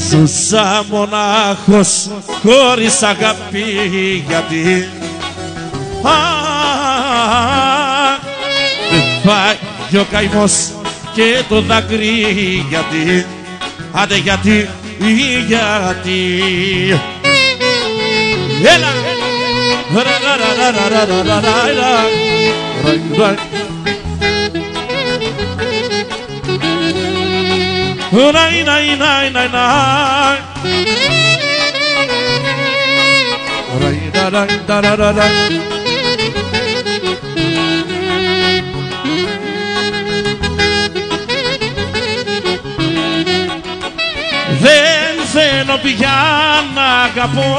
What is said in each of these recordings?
Ζούσα μονάχος χωρίς αγάπη, γιατί με φάγει ο καημός και το δάκρυ, γιατί άντε γιατί, έλα δεν θέλω πια να αγαπώ,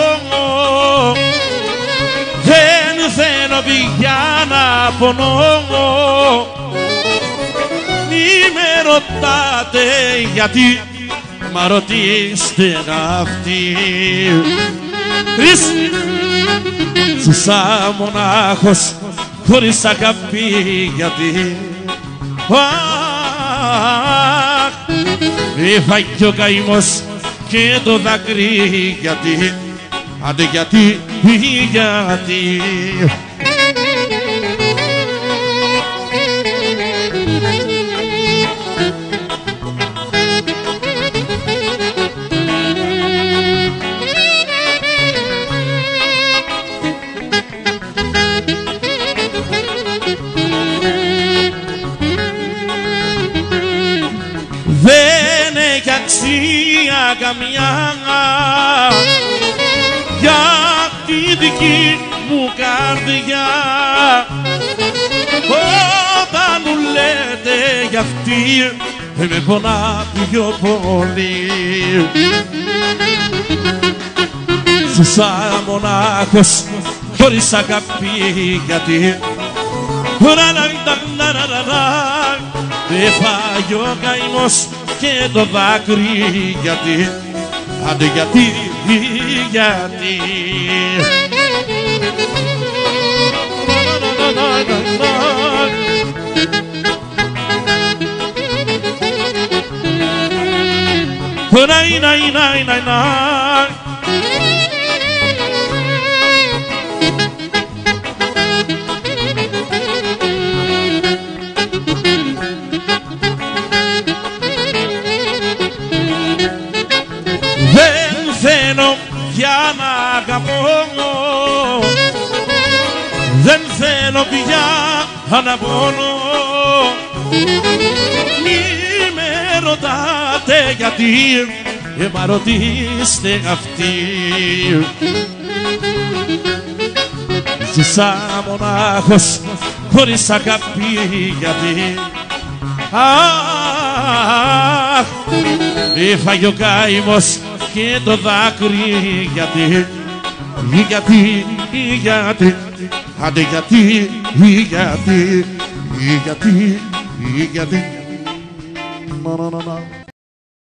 δεν θέλω πια να πονώ. Μη με ρωτάτε γιατί, μα ρωτήστε αυτοί. Ζούσα μονάχος χωρίς αγάπη, γιατί με φάγει ο καημός και το δάκρυ, γιατί άντε γιατί, γιατί. Δεν έχει αξία καμιά για τη δική μου καρδιά, όταν μου λέτε για αυτή με πονά πιο πολύ. Ζούσα μονάχος χωρίς αγάπη, γιατί με φάγει ο καημός και το δάκρυ, γιατί άντε γιατί, γιατί. Δεν θέλω πια να αγαπώ, δεν θέλω πια να πονώ. Μη με ρωτάτε γιατί, μα ρωτήστε αυτοί. Ζούσα μονάχος χωρίς αγάπη, γιατί με φάγει ο καημός και το δάκρυ, γιατί γιατί, γιατί, άντε γιατί, γιατί, γιατί, γιατί.